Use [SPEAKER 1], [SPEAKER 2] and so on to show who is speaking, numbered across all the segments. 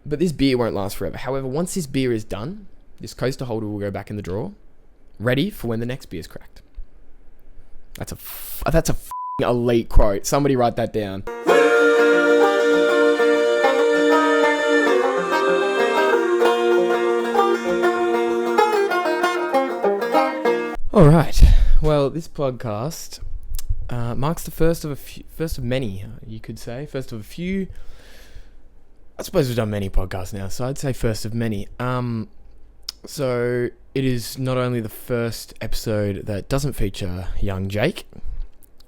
[SPEAKER 1] But this beer won't last forever. However, once this beer is done, this coaster holder will go back in the drawer, ready for when the next beer is cracked. That's a elite quote. Somebody write that down. All right. Well, this podcast marks the first of many, you could say. First of a few. I suppose we've done many podcasts now, so I'd say first of many. So it is not only the first episode that doesn't feature young Jake.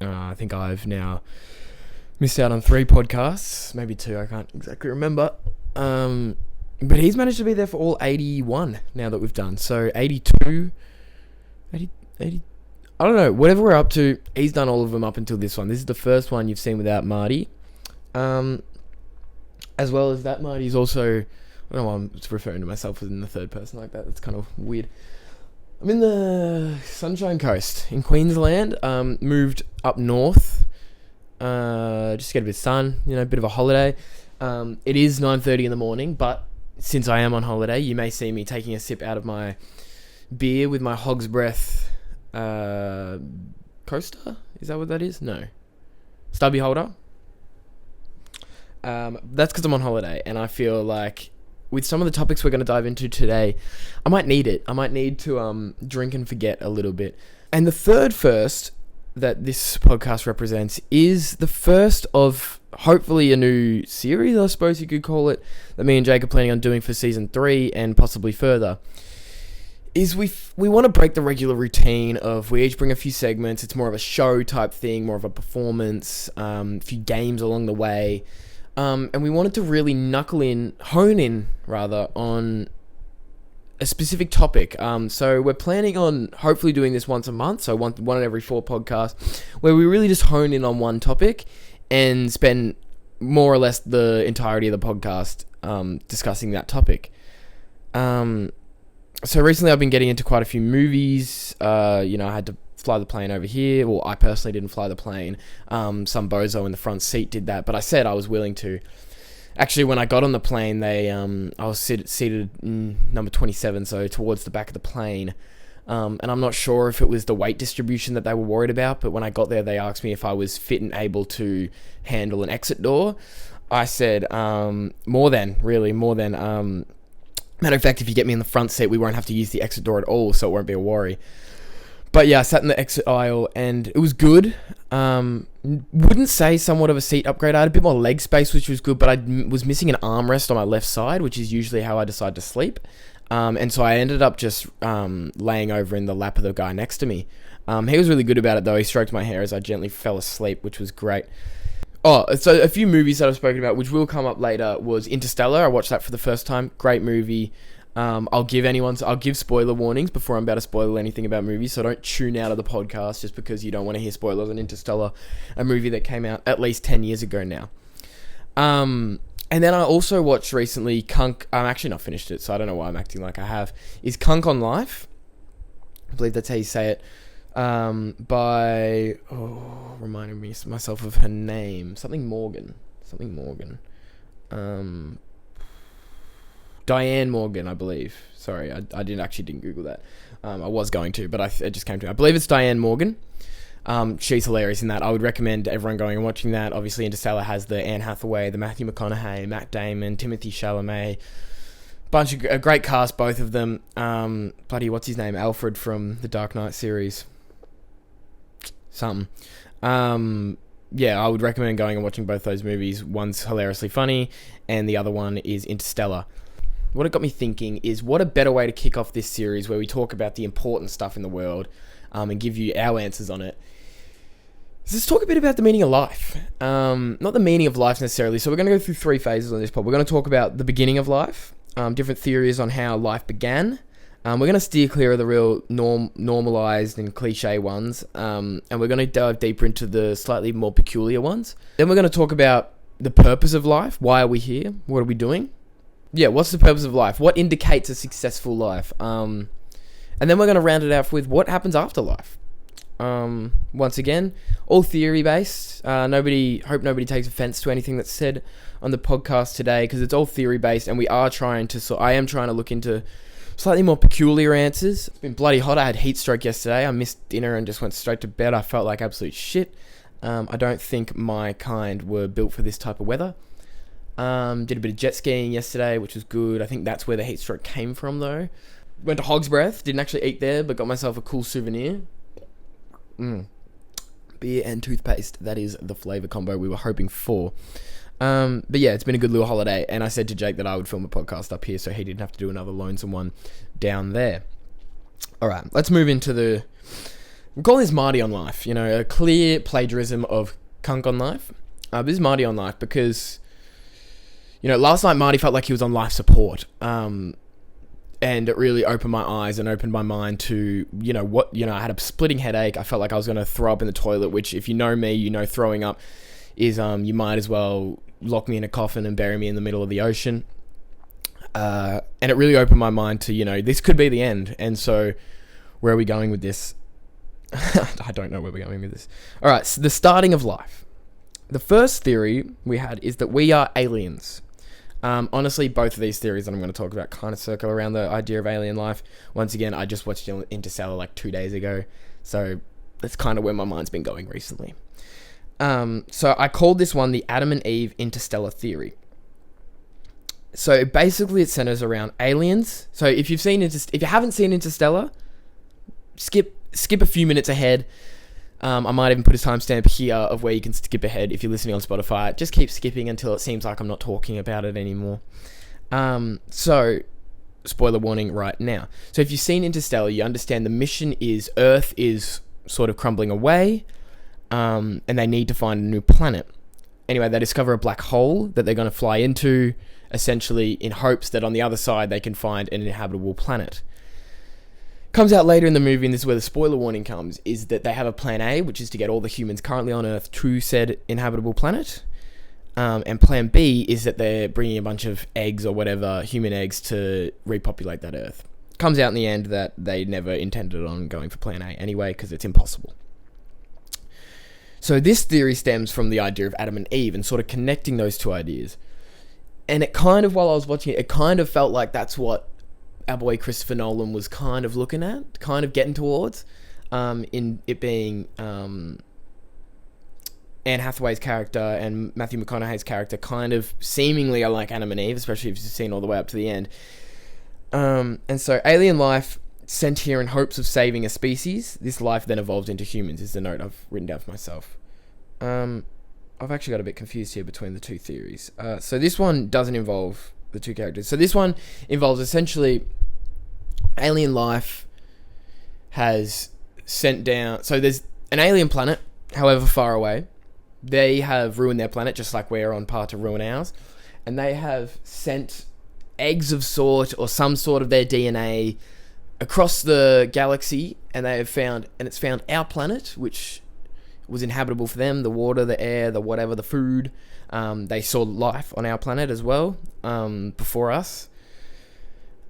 [SPEAKER 1] I think I've now missed out on 3 podcasts, maybe 2, I can't exactly remember. But he's managed to be there for all 81 now that we've done. So 82, 80, I don't know, whatever we're up to, he's done all of them up until this one. This is the first one you've seen without Marty. As well as that, Marty's also, I don't know why I'm referring to myself as in the third person like that. That's kind of weird. I'm in the Sunshine Coast in Queensland. Moved up north, just to get a bit of sun, a bit of a holiday. It is 9:30 in the morning, but since I am on holiday, you may see me taking a sip out of my beer with my Hog's Breath coaster. Is that what that is? No. Stubby holder. That's because I'm on holiday, and I feel like with some of the topics we're going to dive into today, I might need it. I might need to drink and forget a little bit. And the third first that this podcast represents is the first of hopefully a new series, I suppose you could call it, that me and Jake are planning on doing for season 3 and possibly further. Is we want to break the regular routine of we each bring a few segments. It's more of a show type thing, more of a performance, a few games along the way. And we wanted to really hone in on a specific topic. So we're planning on hopefully doing this once a month, so one in every 4 podcasts, where we really just hone in on one topic and spend more or less the entirety of the podcast discussing that topic. So recently I've been getting into quite a few movies. I had to fly the plane over here. Well, I personally didn't fly the plane. Some bozo in the front seat did that, but I said I was willing to. Actually, when I got on the plane, I was seated in number 27, so towards the back of the plane. And I'm not sure if it was the weight distribution that they were worried about, but when I got there, they asked me if I was fit and able to handle an exit door. I said, more than. Matter of fact, if you get me in the front seat, we won't have to use the exit door at all, so it won't be a worry. But yeah, I sat in the exit aisle and it was good. Wouldn't say somewhat of a seat upgrade. I had a bit more leg space, which was good, but I was missing an armrest on my left side, which is usually how I decide to sleep. And so I ended up just laying over in the lap of the guy next to me. He was really good about it, though. He stroked my hair as I gently fell asleep, which was great. Oh, so a few movies that I've spoken about, which will come up later, was Interstellar. I watched that for the first time. Great movie. I'll give spoiler warnings before I'm about to spoil anything about movies, so don't tune out of the podcast just because you don't want to hear spoilers on Interstellar, a movie that came out at least 10 years ago now. And then I also watched recently Kunk. I'm actually not finished it, so I don't know why I'm acting like I have. Is Kunk on Life? I believe that's how you say it. Reminding me myself of her name. Something Morgan. Diane Morgan, I believe. Sorry, I didn't Google that. I was going to, but it just came to me. I believe it's Diane Morgan. She's hilarious in that. I would recommend everyone going and watching that. Obviously, Interstellar has the Anne Hathaway, the Matthew McConaughey, Matt Damon, Timothée Chalamet. Bunch of a great cast, both of them. What's his name? Alfred from the Dark Knight series. Something. I would recommend going and watching both those movies. One's hilariously funny, and the other one is Interstellar. What it got me thinking is, what a better way to kick off this series where we talk about the important stuff in the world and give you our answers on it. Let's talk a bit about the meaning of life. Not the meaning of life necessarily. So we're going to go through 3 phases on this pod. We're going to talk about the beginning of life, different theories on how life began. We're going to steer clear of the real normalized and cliche ones. And we're going to dive deeper into the slightly more peculiar ones. Then we're going to talk about the purpose of life. Why are we here? What are we doing? Yeah, what's the purpose of life? What indicates a successful life? And then we're going to round it out with what happens after life. Once again, all theory based. Hope nobody takes offense to anything that's said on the podcast today, because it's all theory based, and I am trying to look into slightly more peculiar answers. It's been bloody hot. I had heat stroke yesterday. I missed dinner and just went straight to bed. I felt like absolute shit. I don't think my kind were built for this type of weather. Did a bit of jet skiing yesterday, which was good. I think that's where the heat stroke came from, though. Went to Hog's Breath. Didn't actually eat there, but got myself a cool souvenir. Beer and toothpaste. That is the flavour combo we were hoping for. But yeah, it's been a good little holiday. And I said to Jake that I would film a podcast up here, so he didn't have to do another lonesome one down there. All right, let's move into we'll call this Marty on Life. A clear plagiarism of Kunk on Life. This is Marty on Life because, last night Marty felt like he was on life support. And it really opened my eyes and opened my mind to, I had a splitting headache. I felt like I was going to throw up in the toilet, which if you know me, throwing up is, you might as well lock me in a coffin and bury me in the middle of the ocean. And it really opened my mind to, this could be the end. And so where are we going with this? I don't know where we're going with this. All right, so the starting of life. The first theory we had is that we are aliens. Honestly, both of these theories that I'm going to talk about kind of circle around the idea of alien life. Once again, I just watched Interstellar like 2 days ago, so that's kind of where my mind's been going recently. So I called this one the Adam and Eve interstellar theory. So basically it centers around aliens. So if you haven't seen Interstellar, skip a few minutes ahead. I might even put a timestamp here of where you can skip ahead if you're listening on Spotify. Just keep skipping until it seems like I'm not talking about it anymore. So, spoiler warning right now. So if you've seen Interstellar, you understand the mission is Earth is sort of crumbling away, and they need to find a new planet. Anyway, they discover a black hole that they're going to fly into, essentially in hopes that on the other side they can find an inhabitable planet. Comes out later in the movie, and this is where the spoiler warning comes, is that they have a plan A, which is to get all the humans currently on Earth to said inhabitable planet. And plan B is that they're bringing a bunch of eggs or whatever, human eggs, to repopulate that Earth. Comes out in the end that they never intended on going for plan A anyway, because it's impossible. So this theory stems from the idea of Adam and Eve and sort of connecting those two ideas. And it kind of, while I was watching it kind of felt like that's what our boy Christopher Nolan was kind of looking at, kind of getting towards, in it being Anne Hathaway's character and Matthew McConaughey's character kind of seemingly are like Adam and Eve, especially if you've seen all the way up to the end. And so alien life sent here in hopes of saving a species. This life then evolved into humans, is the note I've written down for myself. I've actually got a bit confused here between the two theories. So this one doesn't involve the two characters. So this one involves essentially alien life has sent down... So there's an alien planet, however far away. They have ruined their planet, just like we're on par to ruin ours. And they have sent eggs of sort, or some sort of their DNA, across the galaxy, and it's found our planet, which was inhabitable for them, the water, the air, the whatever, the food. They saw life on our planet as well, before us.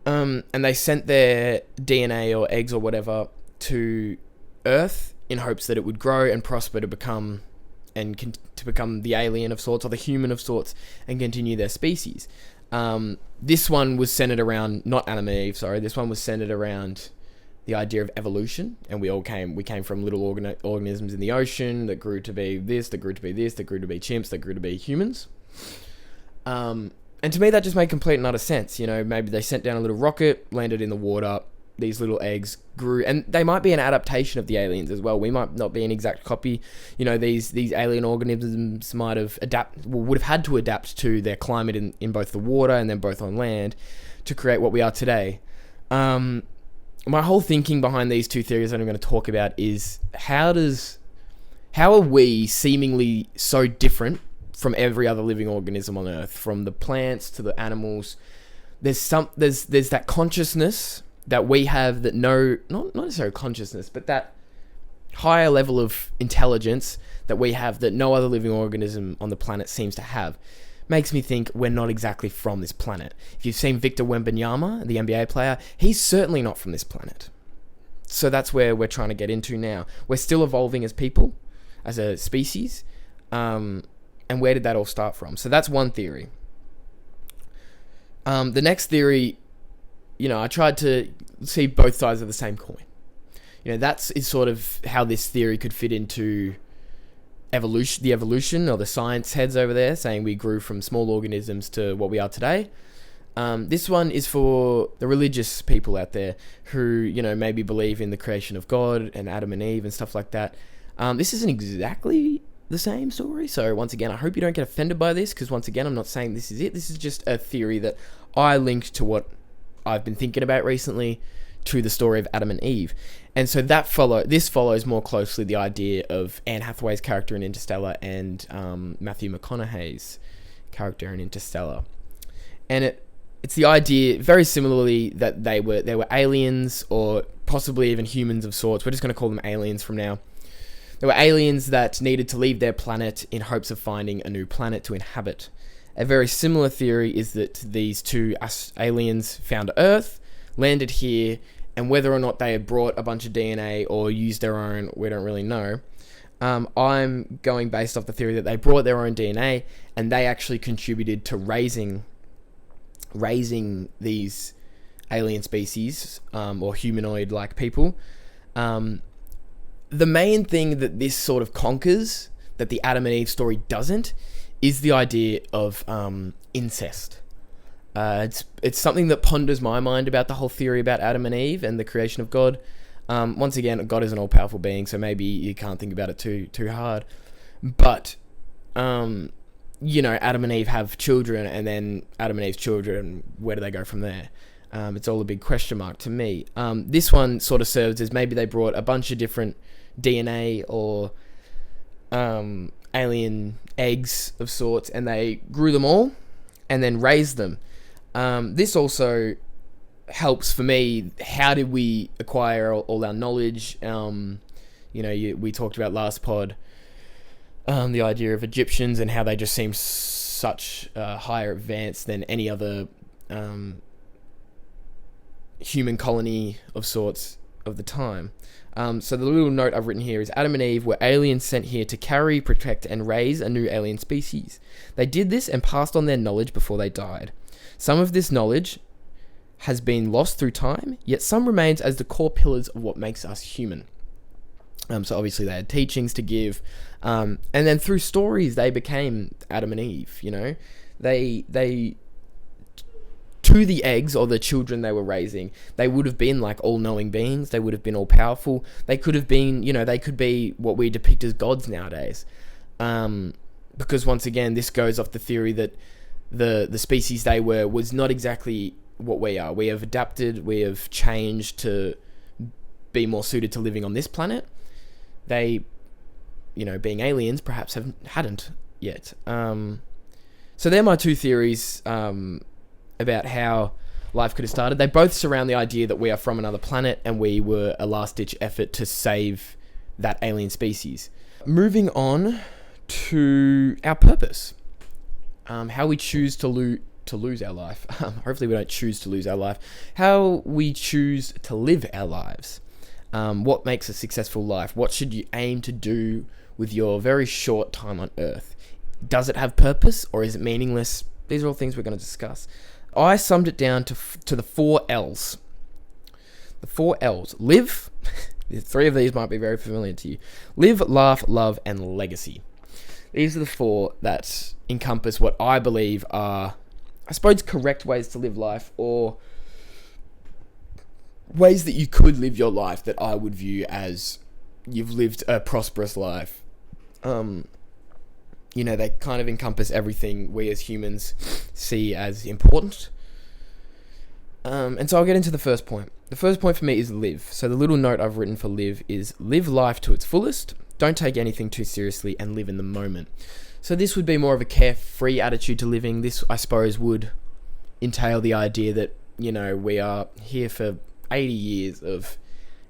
[SPEAKER 1] And they sent their DNA or eggs or whatever to Earth in hopes that it would grow and prosper to become the alien of sorts, or the human of sorts, and continue their species. This one was centered around, not Adam and Eve, sorry, this one was centered around the idea of evolution, and we came from little organisms in the ocean that grew to be this, that grew to be this, that grew to be chimps, that grew to be humans. And to me, that just made complete and utter sense. Maybe they sent down a little rocket, landed in the water, these little eggs grew, and they might be an adaptation of the aliens as well. We might not be an exact copy. These alien organisms would have had to adapt to their climate in both the water and then both on land to create what we are today. My whole thinking behind these two theories that I'm going to talk about is how are we seemingly so different from every other living organism on Earth, from the plants to the animals? There's that consciousness that we have that not necessarily consciousness, but that higher level of intelligence that we have that no other living organism on the planet seems to have. Makes me think we're not exactly from this planet. If you've seen Victor Wembanyama, the NBA player, he's certainly not from this planet. So that's where we're trying to get into now. We're still evolving as people, as a species. And where did that all start from? So that's one theory. The next theory, I tried to see both sides of the same coin. Is sort of how this theory could fit into the evolution, or the science heads over there saying we grew from small organisms to what we are today. This one is for the religious people out there who, maybe believe in the creation of God and Adam and Eve and stuff like that. This isn't exactly the same story. So once again, I hope you don't get offended by this, because once again, I'm not saying this is it. This is just a theory that I linked to what I've been thinking about recently, to the story of Adam and Eve. And so this follows more closely the idea of Anne Hathaway's character in Interstellar and Matthew McConaughey's character in Interstellar. And it's the idea, very similarly, that they were aliens, or possibly even humans of sorts. We're just going to call them aliens from now. They were aliens that needed to leave their planet in hopes of finding a new planet to inhabit. A very similar theory is that these two aliens found Earth, landed here, and whether or not they had brought a bunch of DNA or used their own, we don't really know. I'm going based off the theory that they brought their own DNA, and they actually contributed to raising these alien species, or humanoid-like people. The main thing that this sort of conquers, that the Adam and Eve story doesn't, is the idea of incest. It's something that ponders my mind about the whole theory about Adam and Eve and the creation of God. Once again, God is an all-powerful being, so maybe you can't think about it too hard. But, Adam and Eve have children, and then Adam and Eve's children, where do they go from there? It's all a big question mark to me. This one sort of serves as maybe they brought a bunch of different DNA or alien eggs of sorts, and they grew them all and then raised them. This also helps for me. How did we acquire all our knowledge? We talked about last pod, the idea of Egyptians and how they just seem such higher advanced than any other human colony of sorts of the time. So the little note I've written here is Adam and Eve were aliens sent here to carry, protect, and raise a new alien species. They did this and passed on their knowledge before they died. Some of this knowledge has been lost through time, yet some remains as the core pillars of what makes us human. So obviously they had teachings to give, and then through stories they became Adam and Eve. They to the eggs, or the children they were raising, they would have been like all-knowing beings. They would have been all-powerful. They could have been, they could be what we depict as gods nowadays. Because once again, this goes off the theory that the species they were was not exactly what we are. We have adapted, we have changed to be more suited to living on this planet. They, being aliens, perhaps hadn't yet. So they're my two theories about how life could have started. They both surround the idea that we are from another planet and we were a last-ditch effort to save that alien species. Moving on to our purpose. How we choose to lose our life. Hopefully we don't choose to lose our life. How we choose to live our lives. What makes a successful life? What should you aim to do with your very short time on Earth? Does it have purpose, or is it meaningless? These are all things we're going to discuss. I summed it down to the 4 L's. The 4 L's. Live. The 3 of these might be very familiar to you. Live, laugh, love, and legacy. These are the 4 that encompass what I believe are, I suppose, correct ways to live life, or ways that you could live your life that I would view as you've lived a prosperous life. They kind of encompass everything we as humans see as important. And so I'll get into the first point. The first point for me is live. So the little note I've written for live is live life to its fullest, don't take anything too seriously, and live in the moment. So this would be more of a carefree attitude to living. This, I suppose, would entail the idea that, we are here for 80 years of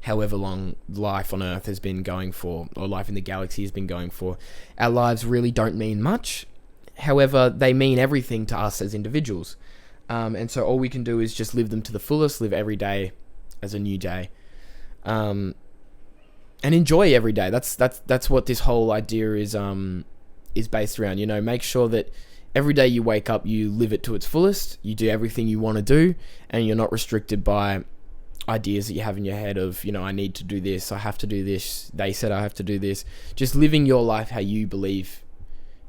[SPEAKER 1] however long life on Earth has been going for, or life in the galaxy has been going for. Our lives really don't mean much. However, they mean everything to us as individuals. And so all we can do is just live them to the fullest, live every day as a new day. and enjoy every day. That's what this whole idea is based around. You know, make sure that every day you wake up, you live it to its fullest. You do everything you want to do, and you're not restricted by ideas that you have in your head of, you know, I need to do this, I have to do this, they said I have to do this. Just living your life how you believe,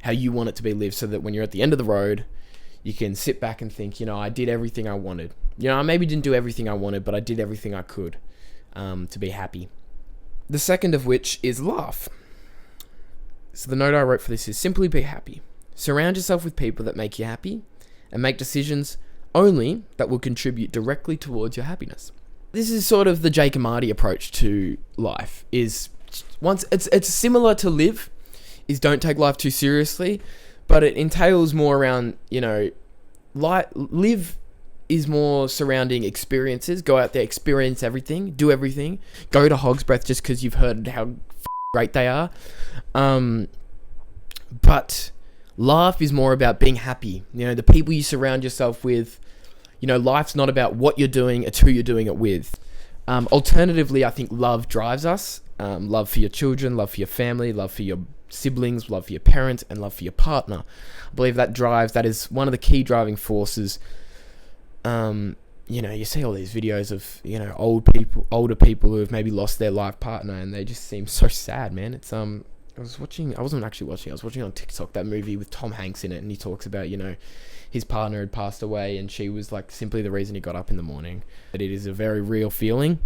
[SPEAKER 1] how you want it to be lived, so that when you're at the end of the road, you can sit back and think, you know, I did everything I wanted. You know, I maybe didn't do everything I wanted, but I did everything I could to be happy. The second of which is laugh. So the note I wrote for this is simply be happy. Surround yourself with people that make you happy, and make decisions only that will contribute directly towards your happiness. This is sort of the Jake and Marty approach to life. Is once it's similar to live, is don't take life too seriously, but it entails more around, you know, live is more surrounding experiences. Go out there, experience everything, do everything. Go to Hog's Breath just because you've heard how great they are. But laugh is more about being happy. You know, the people you surround yourself with. You know, life's not about what you're doing, it's who you're doing it with. Alternatively, I think love drives us. Love for your children, love for your family, love for your siblings, love for your parents, and love for your partner. I believe that is one of the key driving forces. You know, you see all these videos of, you know, older people who have maybe lost their life partner, and they just seem so sad, man. It's I wasn't actually watching, I was watching on TikTok that movie with Tom Hanks in it, and he talks about, you know, his partner had passed away, and she was like simply the reason he got up in the morning. That it is a very real feeling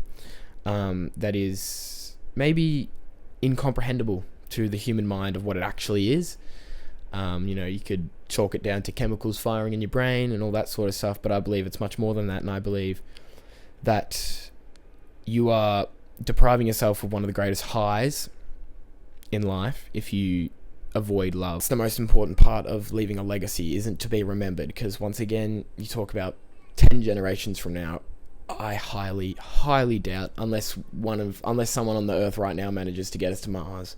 [SPEAKER 1] that is maybe incomprehensible to the human mind of what it actually is. You know, you could chalk it down to chemicals firing in your brain and all that sort of stuff, but I believe it's much more than that, and I believe that you are depriving yourself of one of the greatest highs in life if you avoid love. It's the most important part of leaving a legacy, isn't to be remembered, because once again, you talk about 10 generations from now, I highly, highly doubt, unless someone on the earth right now manages to get us to Mars,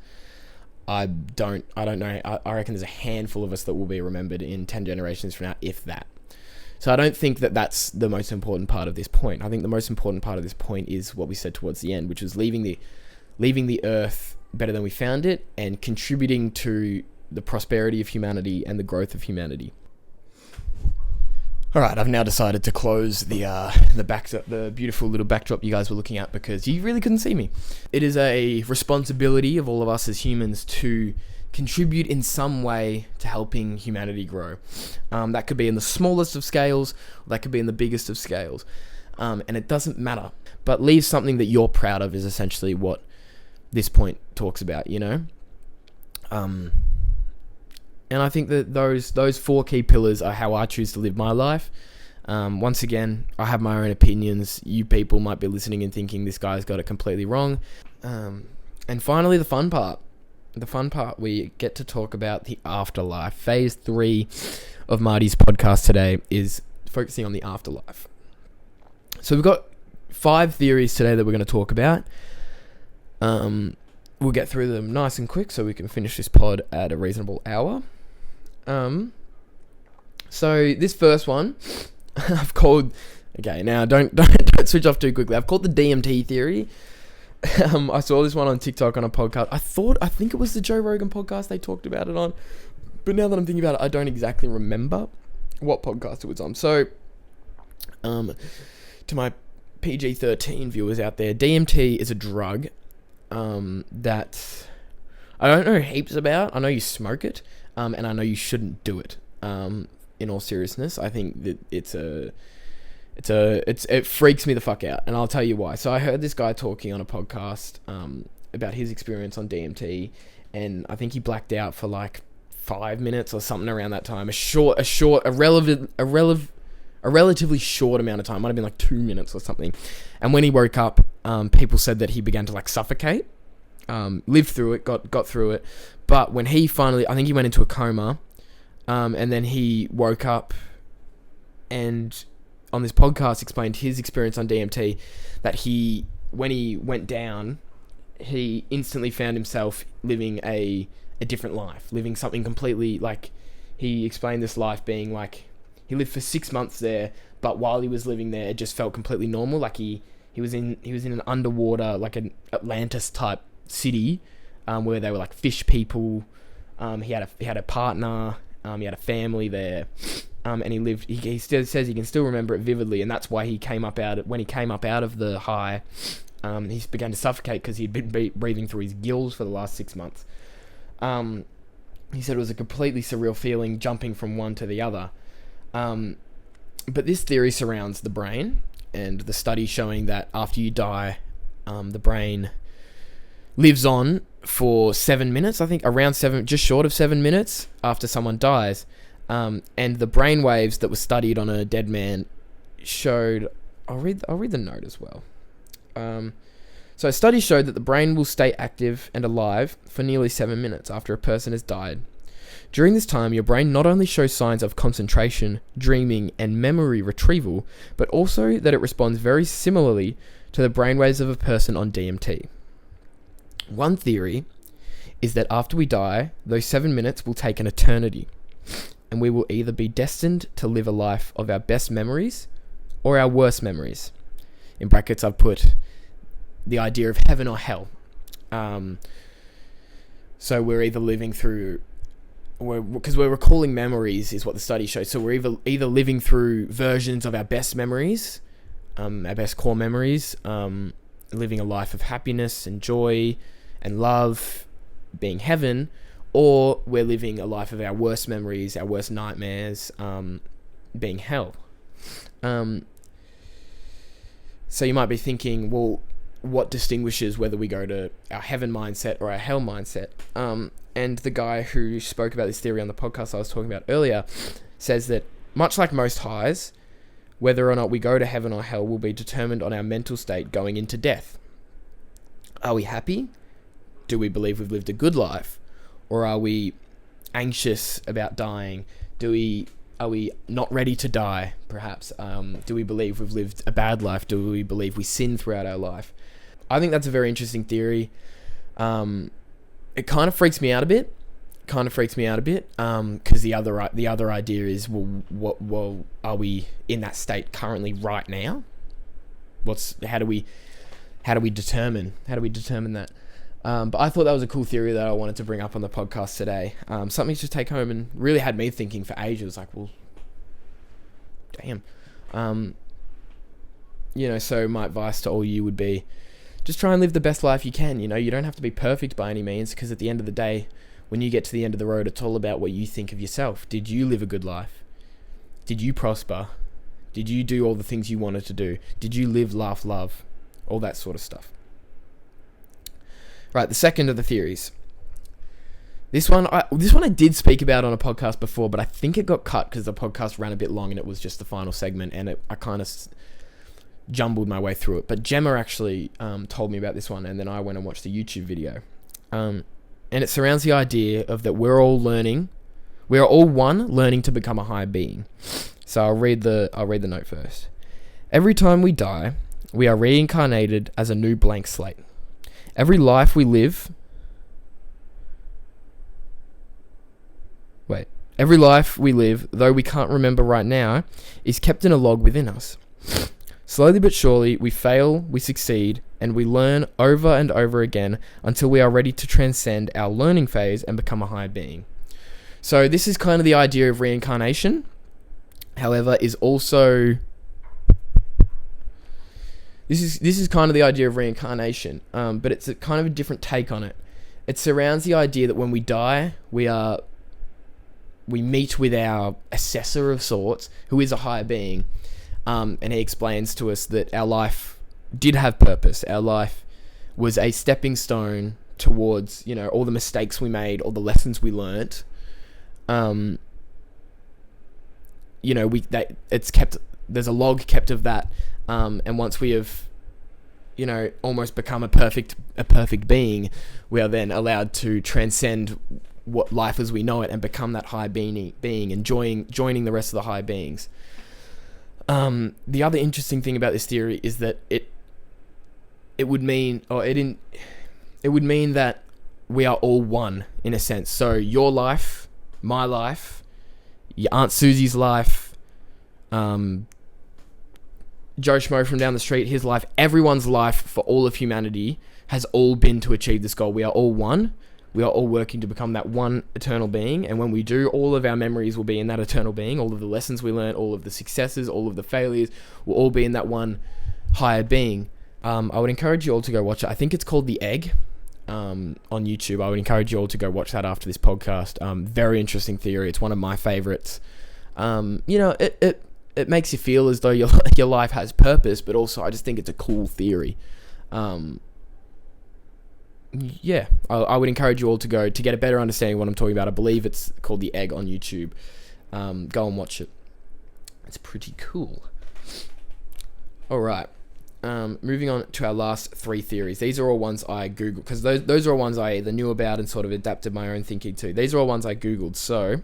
[SPEAKER 1] I don't know. I reckon there's a handful of us that will be remembered in 10 generations from now, if that. So I don't think that that's the most important part of this point. I think the most important part of this point is what we said towards the end, which was leaving the earth better than we found it, and contributing to the prosperity of humanity and the growth of humanity. All right, I've now decided to close the beautiful little backdrop you guys were looking at, because you really couldn't see me. It is a responsibility of all of us as humans to contribute in some way to helping humanity grow. That could be in the smallest of scales, or that could be in the biggest of scales, and it doesn't matter. But leave something that you're proud of is essentially what this point talks about, you know. And I think that those 4 key pillars are how I choose to live my life. Once again, I have my own opinions. You people might be listening and thinking this guy's got it completely wrong. And finally, the fun part. The fun part, we get to talk about the afterlife. Phase 3 of Marty's podcast today is focusing on the afterlife. So we've got 5 theories today that we're going to talk about. We'll get through them nice and quick so we can finish this pod at a reasonable hour. So this first one I've called, okay, now don't switch off too quickly. I've called the DMT theory. I saw this one on TikTok on a podcast. I think it was the Joe Rogan podcast they talked about it on, but now that I'm thinking about it, I don't exactly remember what podcast it was on. So, to my PG-13 viewers out there, DMT is a drug that I don't know heaps about. I know you smoke it, and I know you shouldn't do it. In all seriousness, I think that it freaks me the fuck out, and I'll tell you why. So I heard this guy talking on a podcast about his experience on DMT, and I think he blacked out for like 5 minutes or something around that time. A relatively short amount of time. Might have been like 2 minutes or something. And when he woke up, people said that he began to like suffocate. Lived through it, got through it. But when he finally, I think he went into a coma, and then he woke up and on this podcast explained his experience on DMT, that when he went down, he instantly found himself living a different life, living something completely, like, he explained this life being like, he lived for 6 months there, but while he was living there, it just felt completely normal, like he He was in an underwater, like an Atlantis type city, where they were like fish people. He had a partner. He had a family there, and he lived. He still says he can still remember it vividly, and that's why when he came up out of the high, he began to suffocate because he'd been breathing through his gills for the last 6 months. He said it was a completely surreal feeling, jumping from one to the other. But this theory surrounds the brain, and the study showing that after you die, the brain lives on for 7 minutes, I think around 7, just short of 7 minutes after someone dies. And the brain waves that were studied on a dead man showed, I'll read the note as well. So studies showed that the brain will stay active and alive for nearly 7 minutes after a person has died. During this time, your brain not only shows signs of concentration, dreaming, and memory retrieval, but also that it responds very similarly to the brainwaves of a person on DMT. One theory is that after we die, those 7 minutes will take an eternity, and we will either be destined to live a life of our best memories or our worst memories. In brackets, I've put the idea of heaven or hell. So we're either living through, because we're recalling memories is what the study shows. So we're either living through versions of our best memories, our best core memories, living a life of happiness and joy and love, being heaven, or we're living a life of our worst memories, our worst nightmares, being hell. So you might be thinking, well, what distinguishes whether we go to our heaven mindset or our hell mindset? And the guy who spoke about this theory on the podcast I was talking about earlier says that, much like most highs, whether or not we go to heaven or hell will be determined on our mental state going into death. Are we happy? Do we believe we've lived a good life? Or are we anxious about dying? Are we not ready to die, perhaps? Do we believe we've lived a bad life? Do we believe we sin throughout our life? I think that's a very interesting theory. It kind of freaks me out a bit. Because the other idea is, well, are we in that state currently right now? How do we determine that? But I thought that was a cool theory that I wanted to bring up on the podcast today. Something to take home and really had me thinking for ages. Like, well, damn. So my advice to all you would be, just try and live the best life you can. You don't have to be perfect by any means, because at the end of the day, when you get to the end of the road, it's all about what you think of yourself. Did you live a good life? Did you prosper? Did you do all the things you wanted to do? Did you live, laugh, love? All that sort of stuff. Right, the second of the theories. This one I did speak about on a podcast before, but I think it got cut because the podcast ran a bit long and it was just the final segment, and I kind of jumbled my way through it. But Gemma actually told me about this one, and then I went and watched the YouTube video. And it surrounds the idea of that we're all one, learning to become a higher being. So I'll read the note first. Every time we die, we are reincarnated as a new blank slate. Every life we live, though we can't remember right now, is kept in a log within us. Slowly but surely, we fail, we succeed, and we learn over and over again until we are ready to transcend our learning phase and become a higher being. So this is kind of the idea of reincarnation. However, is also... This is kind of the idea of reincarnation, but it's a kind of a different take on it. It surrounds the idea that when we die, we meet with our assessor of sorts, who is a higher being, and he explains to us that our life did have purpose. Our life was a stepping stone towards, all the mistakes we made, all the lessons we learnt. It's kept. There's a log kept of that. And once we have, almost become a perfect being, we are then allowed to transcend what life as we know it and become that high being and joining the rest of the high beings. The other interesting thing about this theory is that it would mean that we are all one in a sense. So your life, my life, your Aunt Susie's life, Joe Schmo from down the street, his life, everyone's life for all of humanity has all been to achieve this goal. We are all one. We are all working to become that one eternal being. And when we do, all of our memories will be in that eternal being. All of the lessons we learned, all of the successes, all of the failures will all be in that one higher being. I would encourage you all to go watch it. I think it's called The Egg on YouTube. I would encourage you all to go watch that after this podcast. Very interesting theory. It's one of my favorites. It makes you feel as though your life has purpose, but also I just think it's a cool theory. I would encourage you all to go to get a better understanding of what I'm talking about. I believe it's called The Egg on YouTube. Go and watch it. It's pretty cool. All right. Moving on to our last 3 theories. These are all ones I Googled, because those are all ones I either knew about and sort of adapted my own thinking to. These are all ones I Googled. So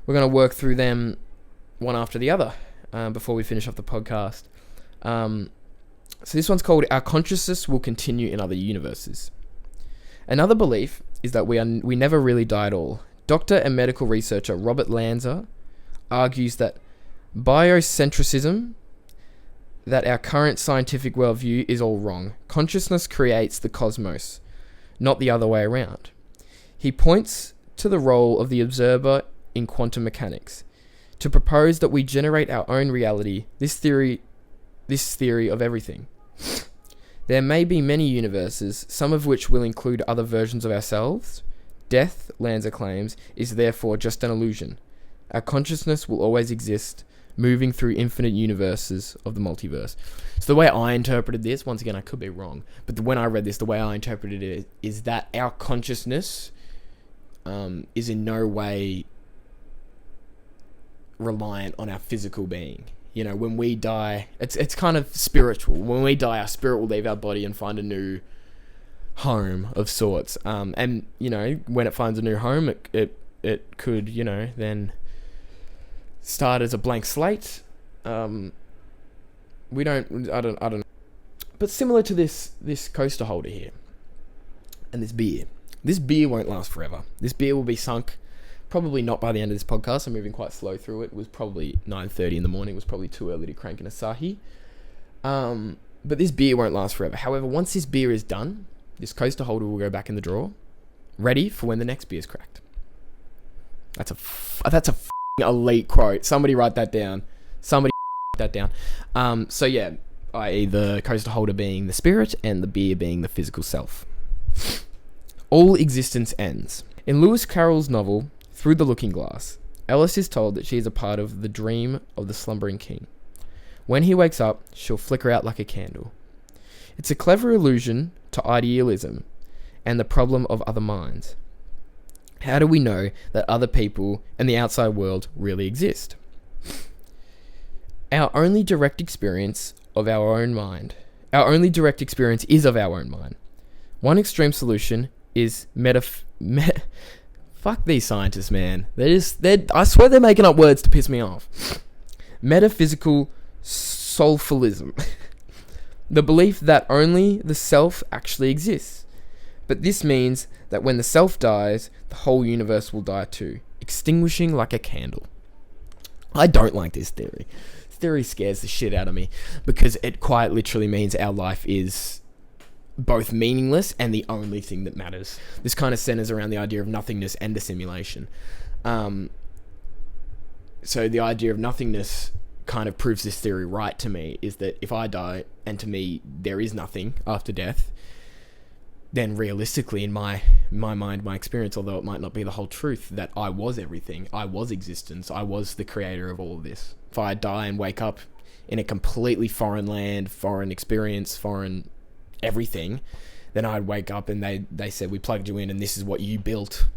[SPEAKER 1] we're going to work through them one after the other before we finish off the podcast. So this one's called Our Consciousness Will Continue in Other Universes. Another belief is that we never really die at all. Doctor and medical researcher Robert Lanza argues that biocentrism, that our current scientific worldview is all wrong. Consciousness creates the cosmos, not the other way around. He points to the role of the observer in quantum mechanics to propose that we generate our own reality, this theory of everything. There may be many universes, some of which will include other versions of ourselves. Death, Lanza claims, is therefore just an illusion. Our consciousness will always exist, moving through infinite universes of the multiverse. So the way I interpreted this, once again, I could be wrong, but when I read this, the way I interpreted it is that our consciousness is in no way reliant on our physical being. You know, when we die, it's kind of spiritual. When we die, our spirit will leave our body and find a new home of sorts. And, you know, when it finds a new home, it could, you know, then start as a blank slate. I don't know. But similar to this coaster holder here and this beer won't last forever. This beer will be sunk probably not by the end of this podcast. I'm moving quite slow through it. It was probably 9:30 in the morning. It was probably too early to crank an Asahi. But this beer won't last forever. However, once this beer is done, this coaster holder will go back in the drawer, ready for when the next beer is cracked. That's a elite quote. Somebody write that down. So yeah, i.e. the coaster holder being the spirit and the beer being the physical self. All existence ends. In Lewis Carroll's novel, Through the Looking Glass, Alice is told that she is a part of the dream of the slumbering king. When he wakes up, she'll flicker out like a candle. It's a clever allusion to idealism and the problem of other minds. How do we know that other people and the outside world really exist? Our only direct experience is of our own mind. One extreme solution is fuck these scientists, man. I swear they're making up words to piss me off. Metaphysical soulfullism. The belief that only the self actually exists. But this means that when the self dies, the whole universe will die too, extinguishing like a candle. I don't like this theory. This theory scares the shit out of me because it quite literally means our life is both meaningless and the only thing that matters. This kind of centers around the idea of nothingness and a simulation. So the idea of nothingness kind of proves this theory right to me, is that if I die and to me there is nothing after death, then realistically in my mind, my experience, although it might not be the whole truth, that I was everything, I was existence, I was the creator of all of this. If I die and wake up in a completely foreign land, foreign experience, foreign everything, then I'd wake up and they said, we plugged you in and this is what you built,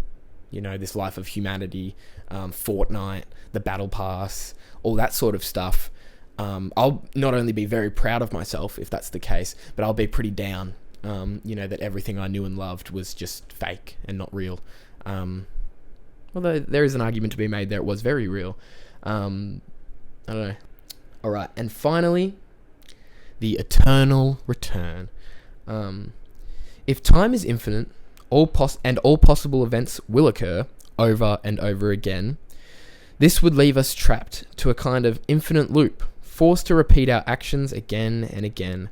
[SPEAKER 1] you know, this life of humanity, Fortnite, the battle pass, all that sort of stuff. I'll not only be very proud of myself if that's the case, but I'll be pretty down, you know, that everything I knew and loved was just fake and not real. Although there is an argument to be made there, it was very real. I don't know. All right, and finally, the eternal return. If time is infinite, all possible events will occur over and over again, this would leave us trapped to a kind of infinite loop, forced to repeat our actions again and again,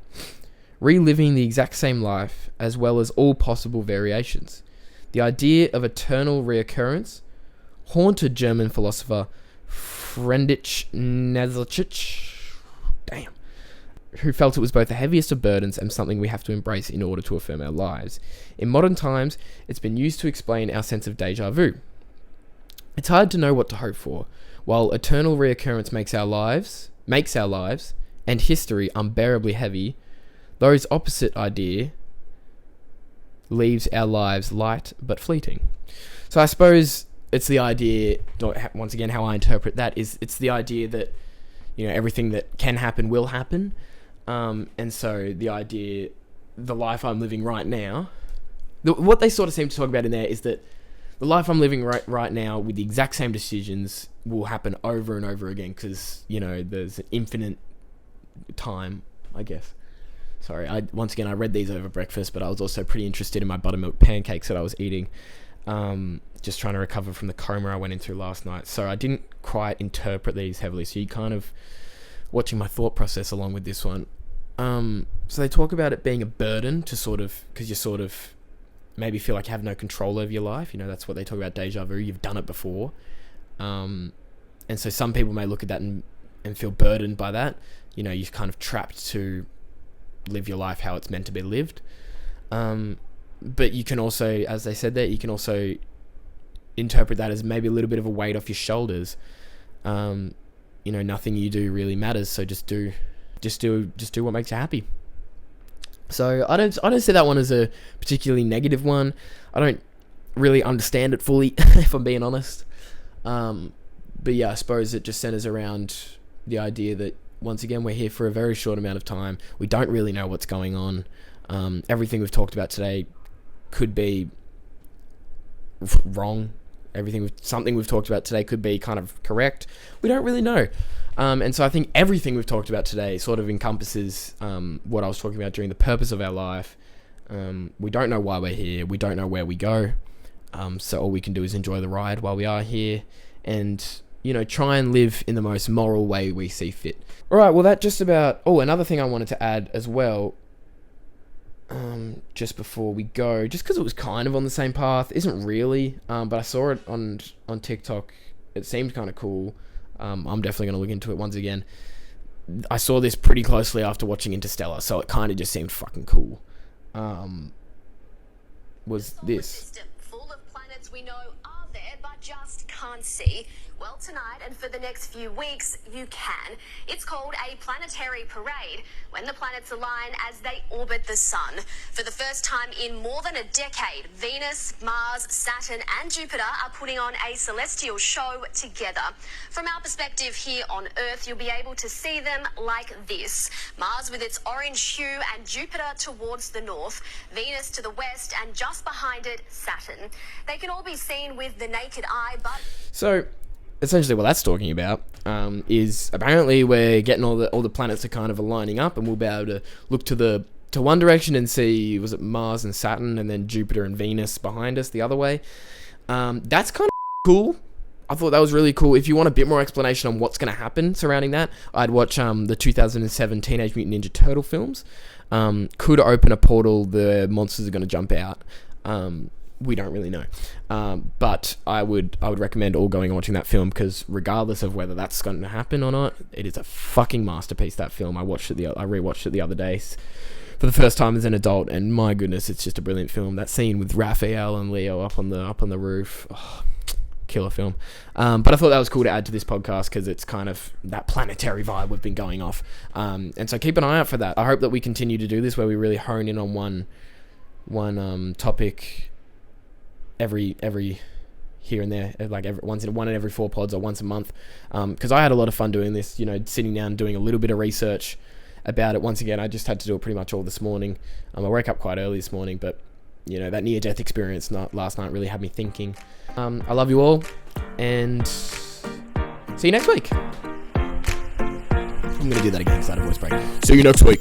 [SPEAKER 1] reliving the exact same life as well as all possible variations. The idea of eternal reoccurrence haunted German philosopher Friedrich Nietzsche, who felt it was both the heaviest of burdens and something we have to embrace in order to affirm our lives. In modern times, it's been used to explain our sense of déjà vu. It's hard to know what to hope for. While eternal reoccurrence makes our lives, and history unbearably heavy, those opposite idea leaves our lives light but fleeting. So I suppose it's the idea, once again, how I interpret that is it's the idea that, everything that can happen will happen. And so the idea, the life I'm living right now, what they sort of seem to talk about in there is that the life I'm living right now with the exact same decisions will happen over and over again because, there's an infinite time, I guess. Sorry, I read these over breakfast, but I was also pretty interested in my buttermilk pancakes that I was eating. Just trying to recover from the coma I went into last night. So I didn't quite interpret these heavily. So you kind of watching my thought process along with this one. So they talk about it being a burden to because you sort of maybe feel like you have no control over your life. That's what they talk about, déjà vu. You've done it before. And so some people may look at that and feel burdened by that. You're kind of trapped to live your life how it's meant to be lived. But you can also, as they said there, you can also interpret that as maybe a little bit of a weight off your shoulders. Nothing you do really matters, so just do what makes you happy. So I don't see that one as a particularly negative one. I don't really understand it fully, if I'm being honest. But yeah, I suppose it just centers around the idea that, once again, we're here for a very short amount of time. We don't really know what's going on. Everything we've talked about today could be wrong. Something we've talked about today could be kind of correct. We don't really know. And so I think everything we've talked about today sort of encompasses what I was talking about during the purpose of our life. We don't know why we're here. We don't know where we go. So all we can do is enjoy the ride while we are here and, try and live in the most moral way we see fit. All right, well, that just about... Oh, another thing I wanted to add as well, just before we go, just because it was kind of on the same path, isn't really, but I saw it on TikTok. It seemed kind of cool. I'm definitely going to look into it once again. I saw this pretty closely after watching Interstellar, so it kind of just seemed fucking cool. Was this...
[SPEAKER 2] System full of planets we know are there, but just can't see. Well, tonight and for the next few weeks, you can. It's called a planetary parade, when the planets align as they orbit the sun. For the first time in more than a decade, Venus, Mars, Saturn and Jupiter are putting on a celestial show together. From our perspective here on Earth, you'll be able to see them like this. Mars with its orange hue and Jupiter towards the north, Venus to the west and just behind it, Saturn. They can all be seen with the naked eye, but...
[SPEAKER 1] So... essentially what that's talking about is apparently we're getting all the planets are kind of aligning up, and we'll be able to look to one direction and see, was it Mars and Saturn, and then Jupiter and Venus behind us the other way. That's kind of cool. I thought that was really cool. If you want a bit more explanation on what's going to happen surrounding that, I'd watch the 2007 Teenage Mutant Ninja Turtle films. Could open a portal, the monsters are going to jump out. We don't really know, but I would recommend all going and watching that film, because regardless of whether that's going to happen or not, it is a fucking masterpiece, that film. I rewatched it the other day for the first time as an adult, and my goodness, it's just a brilliant film. That scene with Raphael and Leo up on the roof, killer film. But I thought that was cool to add to this podcast, because it's kind of that planetary vibe we've been going off, and so keep an eye out for that. I hope that we continue to do this, where we really hone in on one topic every here and there, like one in every 4 pods, or once a month, because I had a lot of fun doing this, sitting down doing a little bit of research about it. Once again, I just had to do it pretty much all this morning. I woke up quite early this morning, but that near-death experience last night really had me thinking. I love you all, and see you next week. I'm gonna do that again because I had a voice break. See you next week.